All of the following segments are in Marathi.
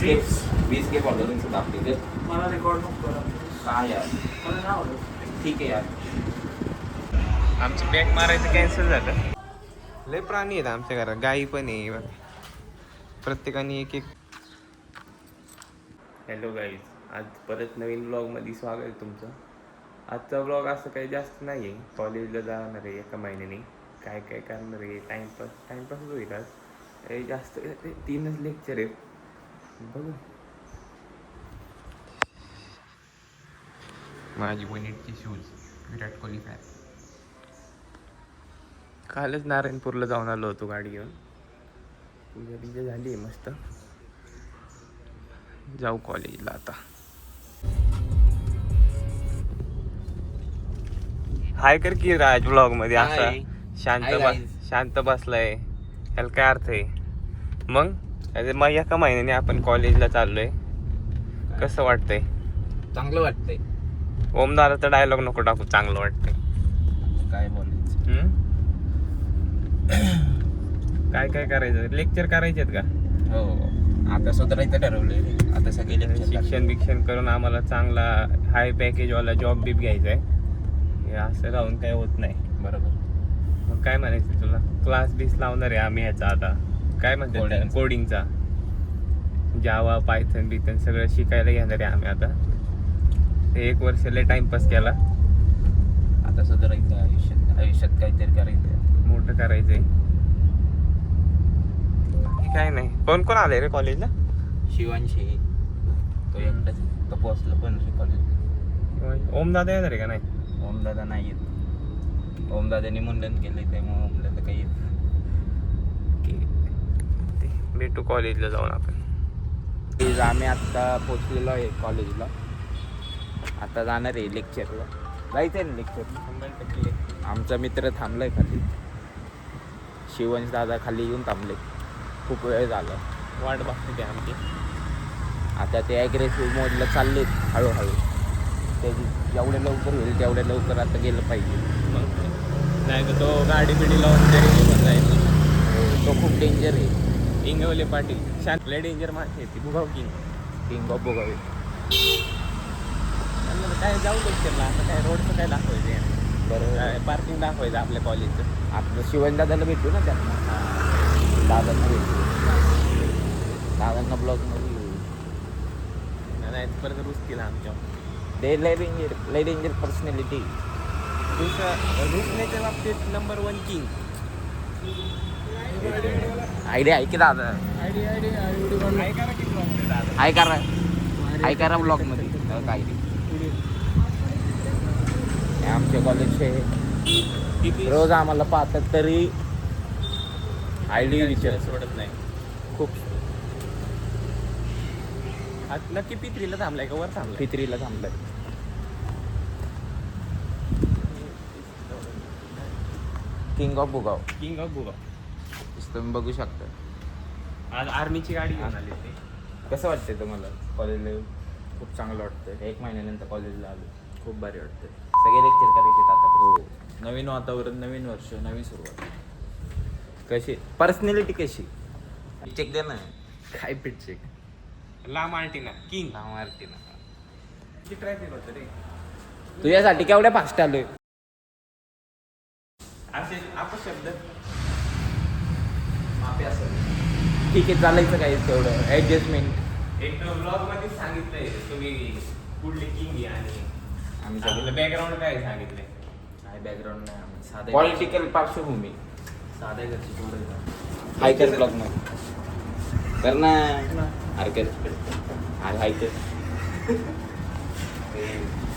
20 के पडलं तुमचं दाखवते ते मला रेकॉर्ड नको करा. काय यार मला नाही आवडत. ठीक आहे यार. आमचं बॅग मारायचं कॅन्सल झालं. लय प्राणी आहेत आमच्या घरात, गाई पण आहे बघा. प्रत्येकाने एक एक. हॅलो गाईज, आज परत नवीन ब्लॉगमध्ये स्वागत आहे तुमचं. आजचा ब्लॉग असं काही जास्त नाही आहे. कॉलेजला जाणार आहे एका महिन्याने. काय काय करणार आहे, टाईमपासच होईल आज. जास्त 3च लेक्चर आहेत बघू. माझी वनिटची शूज विराट कोहली फॅन. कालच नारायणपूरला जाऊन आलो होतो गाडी घेऊन. पूजा बिजा झाली आहे मस्त. जाऊ कॉलेजला आता. हाय कर की राज ब्लॉग मध्ये असा शांत बसलाय, याला काय अर्थ आहे मग एका महिन्याने आपण कॉलेजला चाललोय. कसं वाटतंय? चांगलं वाटतंय. ओम दादाचा डायलॉग नको टाकू, चांगलं वाटतंय. काय बोलायचं? काय काय करायचं? लेक्चर करायचे आहेत का? हो, आता सुधारायचं ठरवलंय. आता सगळे शिक्षण करून आम्हाला चांगला हाय पॅकेजवाला जॉब बीब घ्यायचा आहे. हे असं राहून काय होत नाही. बरोबर. मग काय म्हणायचं तुला? क्लास बीस लावणार आहे आम्ही ह्याचा आता. काय म्हणतात कोडिंगचा, जावा पायथन बिथन सगळं शिकायला घेणार आहे आम्ही आता. 1 वर्ष लय टाइमपास केला. आता सुधारायचं आयुष्यात काहीतरी करायचं, मोठं करायचंय. काय नाही. कोण आलंय रे कॉलेजला? शिवांशी तो एकटाच. तो पोचला पण कॉलेज. ओम दादा येणार आहे का नाही? ओमदादा नाही येत. ओमदादाने मुंडन केलंय त्यामुळे ओमदादा काही येत. भेटू कॉलेजला जाऊन आपण. आम्ही आत्ता पोचलेलो आहे कॉलेजला. आता जाणार आहे लेक्चरला. जायचं आहे ना लेक्चर. आमचा मित्र थांबलाय खाली. शिवंश दादा खाली येऊन थांबले. खूप वेळ झाला, वाट बघते ते आमची. आता ते ॲग्रेसिव्ह मोडला चाललेत हळूहळू. त्याची जेवढ्या लवकर होईल तेवढ्या लवकर आता गेलं पाहिजे. नाही तर तो गाडी बिडी लावून तरी निघून जायचं. तो खूप डेंजर आहे. इंगवले पाटील शांत लय डेंजर माणसे ती. भुगाव किंग ऑफ भोगावे. काय जाऊ लेक्चरला. आता काय रोडचं काय दाखवायचं? बरोबर. पार्किंग दाखवायचं आपल्या कॉलेजचं. आपलं शिवण दादाला भेटू ना त्यांना. दादांना भेटू. दादांना ब्लॉगमध्ये नाही परत रुसतील आमच्या. ते लय डेंजर पर्सनॅलिटी. रुसण्याच्या बाबतीत नंबर 1 किंग. आयडिया आहे की दादा? आहे करा ब्लॉगमध्ये काय आमच्या कॉलेजचे रोज आम्हाला पाहतात तरी आयडी विचार सोडत नाही. खूप. नक्की पित्रीला थांबलाय का वर थांबलाय? फित्रीला थांबलाय. King of Bhugaon. King of Bhugaon तुम्ही बघू शकता. आज आर्मीची गाडी घेऊन आली होती. कसं वाटतंय तुम्हाला कॉलेजला येऊन? खूप चांगलं वाटतं. 1 महिन्यानंतर कॉलेजला आलो. खूप भारी वाटतं. सगळे लेक्चर करायचे आता. हो, नवीन वातावरण, नवीन वर्ष, नवी सुरुवात. कशी पर्सनॅलिटी कशी? चेक दे ना. काय पिट चेक? ला मार्टिना किंग. मारते ना. किती ट्रॅफिक होतं रे. तुझ्यासाठी केवढ्या फास्ट आलोय. असे अपशब्द माफी असेल. ठीक आहे, चालायचं काय तेवढं ॲडजस्टमेंट. एक ब्लॉग मध्ये सांगितलंय तुम्ही कुठले किंग आहे आणि आम्ही आपलं बॅकग्राऊंड काय सांगितलंय. काय बॅकग्राऊंड नाही आम्ही साधे पॉलिटिकल पार्श्वभूमी. साध्या घरची पोरं. हाय कर ब्लॉग मध्ये कर ना. अरे कर. अरे हाय कर.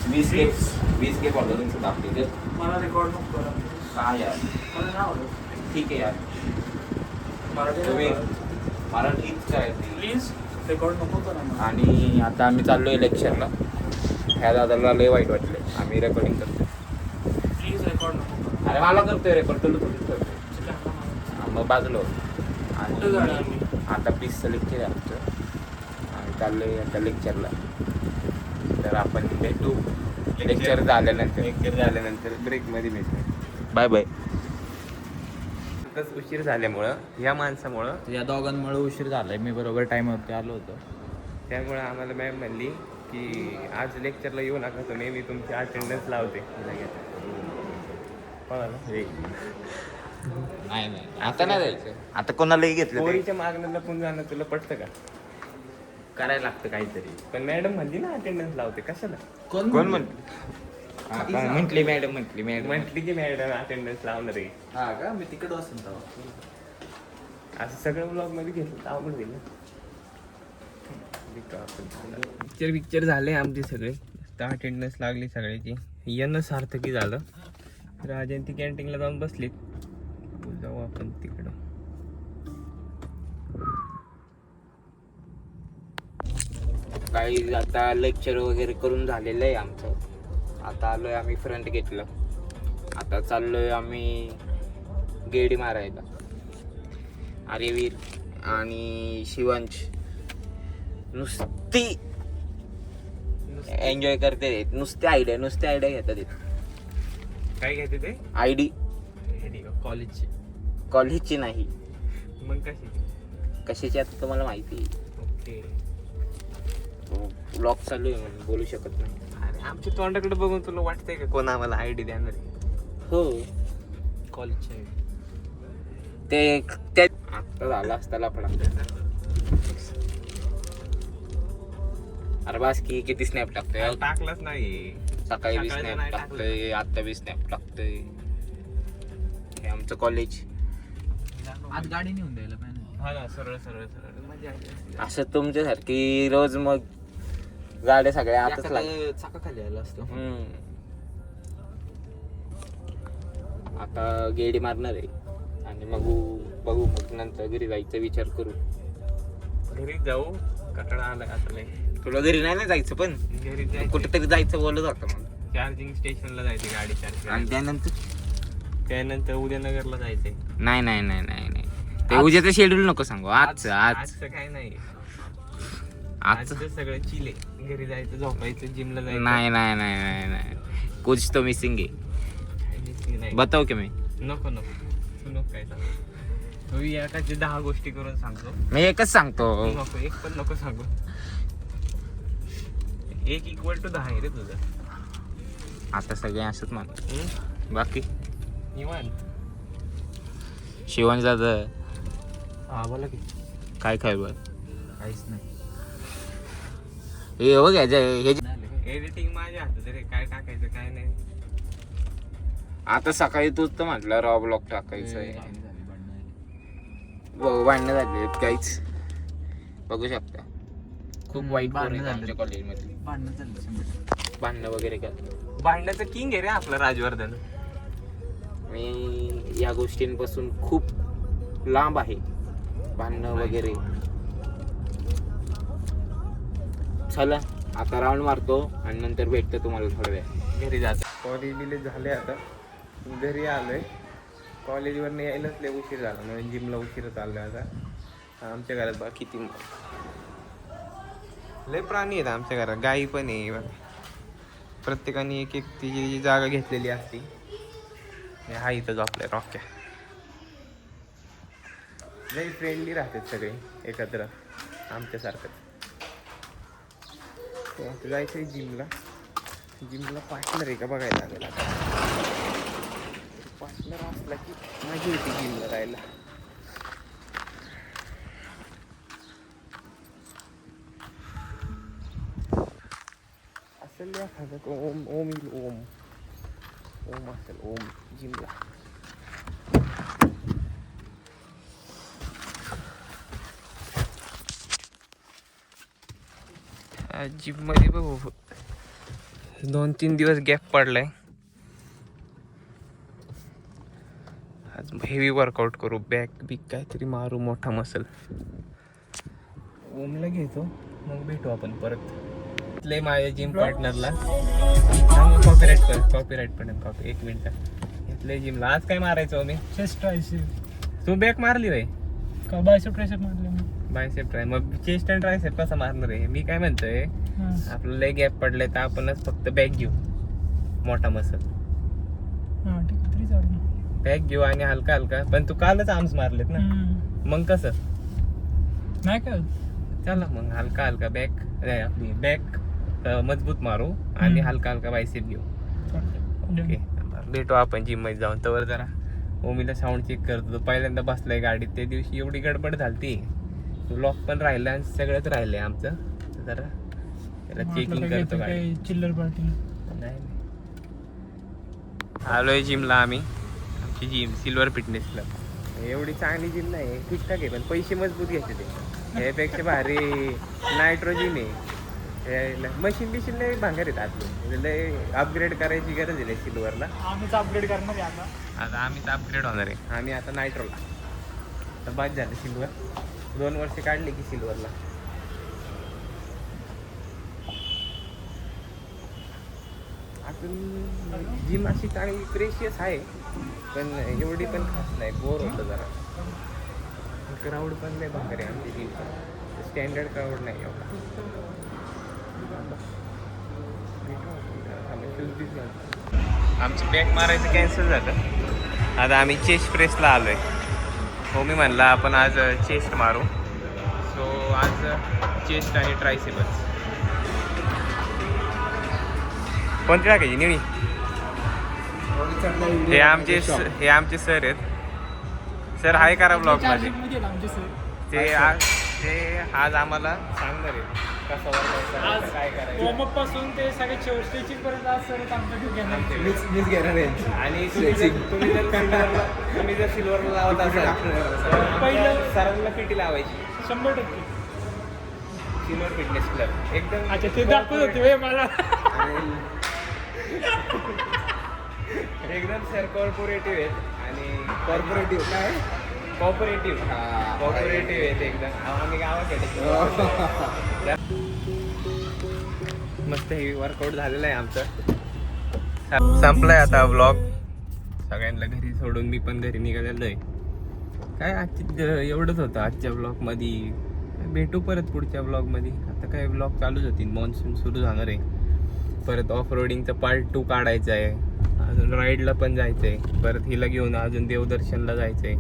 20 के पडलं तुमचं दाखवते ते मला रेकॉर्ड नको करा. काय यार. मला नाही आवडत. ठीक आहे यार. तुम्ही मराठीच करायची. प्लीज रेकॉर्ड नको करा मला. आणि आता आम्ही चाललोय लेक्चरला. ह्या दादाला लय वाईट वाटले. आम्ही रेकॉर्डिंग करतो. प्लीज रेकॉर्ड नको करा. अरे मला करतोय रेकॉर्ड. तुला थोडीच करतोय. चला, मला. मग बाजलो. कुठं जाणार आणि आम्ही? आता 20चं लेक्चर आहे आमचं. आम्ही चाललोय आता लेक्चरला. तर आपण भेटू लेक्चर झाल्यानंतर ब्रेकमध्ये भेटू. Bye bye. उशीर झाल्यामुळं या माणसामुळं या दोघांमुळे उशीर झालाय. मी बरोबर टाईमवरती आलो होतो. त्यामुळे आम्हाला मॅम म्हणली की आज लेक्चरला येऊ नका तुम्ही, मी तुमची अटेंडन्स लावते. कोणाला? नाही आता नाही जायचं. आता कोणालाही घेतलं तरी पोरीच्या मागणं लपून जाणं तुला पटतं का? करायला लागतं काहीतरी. पण मॅडम म्हणली ना अटेंडन्स लावते, कशाला? कोण म्हटली? म्हटली मॅडम म्हटली की मॅडम अटेंडन्स लावणार आहे. हा का मी तिकडे असेल तेव्हा. असं सगळं ब्लॉग मध्ये घेतलं तर आवड होईल ना. पिक्चर झाले आमचे सगळे, अटेंडन्स लागली सगळ्याची, येणं सार्थकी झालं. राजंती कॅन्टीनला जाऊन बसलीत, जाऊ आपण तिकडं. काही आता लेक्चर वगैरे करून झालेलं आहे आमचं. आता आलोय आम्ही फ्रंट गेटला. आता चाललोय आम्ही गेडी मारायला. आर्यवीर आणि शिवांश नुसती एन्जॉय करते, नुसते आयडिया घेतात. काय घ्यायचे ते? आयडी कॉलेजची. कॉलेजची नाही, मग कशी? कशाची आता तुम्हाला माहिती. ओके. ब्लॉग चालू आहे म्हणून बोलू शकत नाही. अरे आमच्या तोंडाकडे बघून तुला वाटतंय का कोण आम्हाला आयडी देणार आहे? हो कॉलेजची ते आता झाला असता लफडा. अरे बास की किती स्नॅप टाकतोय. टाकलाच नाही. सकाळी बी सकाळी स्नॅप नाही टाकतोय, आता बी स्नॅप टाकतोय. हे आमचं कॉलेज. आज गाडी नेऊन द्यायला पाहिजे. हा ना, सरळ सरळ सरळ मजा आली. असं तुमच्यासारखी रोज मग गाड्या सगळ्या आताच लागतात. चाकाखाली आला असतो. आता गेडी मारणार आहे आणि मग बघू मग नंतर घरी जायचा विचार करू. घरी जाऊ, कटाळा आलाय आता लय. तुला घरी नाही ना जायचं, पण घरी जायचं, कुठेतरी जायचं बोलत होतं मग. चार्जिंग स्टेशनला जायचे गाडी चार्ज. आणि त्यानंतर उद्यानगरला जायचंय. नाही ते उद्याचं शेड्यूल नको सांगू. आजचं काय नाही, आजचं आजचं सगळं चिले. घरी जायचं, झोपायचं, जिमला जायचं. नाही कुछ तो मिसिंग आहे. नाही बताव की मी नको तू नको काय सांगू. तू एकाची 10 गोष्टी करून सांगतो. मी एकच सांगतो. नको, एक पण नको सांगू. 1 = 10 आहे रे तुझं. आता सगळे असंच मान. बाकी निवांत. शिवण दादा हा बोला की. काय बघ काहीच नाही. हे बघ हे एडिटिंग माझ्या हातात रे, काय टाकायचं काय नाही. आता सकाळी तूच तर म्हटलं रॉ ब्लॉग टाकायचं आहे. भांडणं झाली, भांडणं झाली. भांडणं झाली आहेत काहीच बघू शकता. खूप वाईट पोरं आहेत भांडणं आमच्या झाली. कॉलेजमध्ये. भांडणं झाली 100%. भांडणं वगैरे करतात. भांडण्याचं किंग आहे रे आपलं राजवर्धन. मी या गोष्टींपासून खूप लांब आहे. भांडणं वगैरे. चला आता राऊंड मारतो आणि नंतर भेटतो तुम्हाला थोड्या वेळ. घरी जातो. कॉलेज बिलेज झाले, आता घरी आलोय. कॉलेजवरनं यायलाच लय उशीर झाला, म्हणून जिमला उशीर चाललोय आता. आमच्या घरात बघा किती लय प्राणी आहेत आमच्या घरात. गाई पण आहे बघा. प्रत्येकाने एक तिची जागा घेतलेली असती. हा इथं झोपलाय रॉक्या. लय फ्रेंडली राहतात सगळे एकत्र आमच्यासारखंच. आता जायचंय जिमला पार्टनर आहे का बघायला लागेल आता. पार्टनर असला की मजा येते जिमला जायला. असेल एखादं ओम येईल. ओम असेल, ओम जिमला. जिम मध्ये बघू 2-3 दिवस गॅप पडलाय. आज हेवी वर्कआउट करू, बॅक बिक काहीतरी मारू, मोठा मसल. ओमला घेतो, मग भेटू आपण परत. लय माझ्या जिम पार्टनरला कॉपीराईट पण कॉपी. 1 मिनिट. घेतलंय जिमला. आज काय मारायचं मी? Chest tricep. तू बॅक मारली बाई का बायसेप ट्रायसेप मारले मी. Bicep tri. मग चेस्ट अँड ट्रायसेप कसा मारणार आहे? मी काय म्हणतोय, आपलं लय गॅप पडलंय तर आपणच फक्त बॅक घेऊ, मोठा मसल. हा ठीक आहे, तरी चालेल. बॅक घेऊ आणि हलका. पण तू कालच आर्म्स मारलेत ना, मग कसं? नाही काय चला मग हलका हलका बॅक आपली बॅक मजबूत मारू आणि हलका हलका बायसेप घेऊ. ओके भेटू आपण जिम मध्ये जाऊन. तर जरा ओमीला साऊंड चेक करतो. तो पहिल्यांदा बसलाय गाडीत. त्या दिवशी एवढी गडबड झाली, ब्लॉक पण राहिला आणि सगळंच राहिलंय आमचं. तर जरा त्याला चेकिंग करतो गाडी. चिल्लर पार्टी नाही आलोय जिमला आम्ही. आमची जिम सिल्वर फिटनेस क्लब. एवढी चांगली जिम नाही, ठीकठाक आहे, पण पैसे मजबूत घ्यायचे ते. यापेक्षा भारी नायट्रोजिन आहे. मशीन बिशीन लय भांगार आहेत आतली. लय अपग्रेड करायची गरज आहे सिल्वरला. आम्हीच अपग्रेड करणार आहे आता आम्हीच अपग्रेड होणार आहे. आम्ही आता नायट्रोला. तर बाद झालं सिल्वर. 2 वर्ष काढले की सिल्वरला. अजून जिम अशी चांगली प्रेशियस आहे, पण एवढी पण खास नाही. बोर होतं जरा. क्राऊड पण नाही भांगार आहे आमची जिम. स्टँडर्ड क्राऊड नाही एवढा. आमचं बॅक मारायचं कॅन्सल झालं. आता आम्ही चेस्ट प्रेसला आलोय. हो मी म्हणला आपण आज चेस्ट मारू. सो आज चेस्ट आणि ट्रायसेप्स. कोणती टाकायची निळी? हे आमचे सर आहेत. सर हाय करा ब्लॉग मध्ये. ते आज आम्हाला सांगणार आहे कसं आज काय करायचं. वॉर्मअप पासून ते सगळे स्टेचिंग पर्यंत आज सर आमच्याकडे घेणार. मीच घेणार आहे. आणि तुम्ही जर सिल्वरला लावत असाल पहिलं सरांना पिटी लावायची. 100%. सिल्वर फिटनेस क्लब एकदम. अच्छा ते दाखवत होते मला. एकदम सर कॉर्पोरेटिव्ह आहेत. आणि कॉर्पोरेटिव्ह काय कॉर्पोरेटिव्ह आहेत एकदम. आम्ही गावाकडे मस्त हे वर्कआउट झालेलं आहे आमचं. संपलाय आता व्लॉग. सगळ्यांना घरी सोडून मी पण घरी निघालेलो आहे. काय आजची एवढंच होतं आजच्या ब्लॉगमध्ये. भेटू परत पुढच्या ब्लॉगमध्ये. आता काय ब्लॉग चालूच होतील. मॉन्सून सुरू जाणार आहे. परत ऑफ रोडिंगचं पार्ट 2 काढायचं आहे. अजून राईडला पण जायचं आहे. परत हिला घेऊन अजून देवदर्शनला जायचं आहे.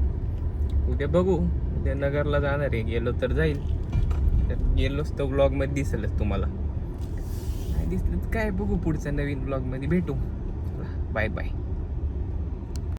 उद्या बघू. उद्या नगरला जाणार आहे. गेलो तर जाईल. तर गेलोच तर ब्लॉगमध्ये दिसेलच तुम्हाला. नाही दिसलं तर काय बघू पुढच्या नवीन ब्लॉगमध्ये भेटू. Bye bye.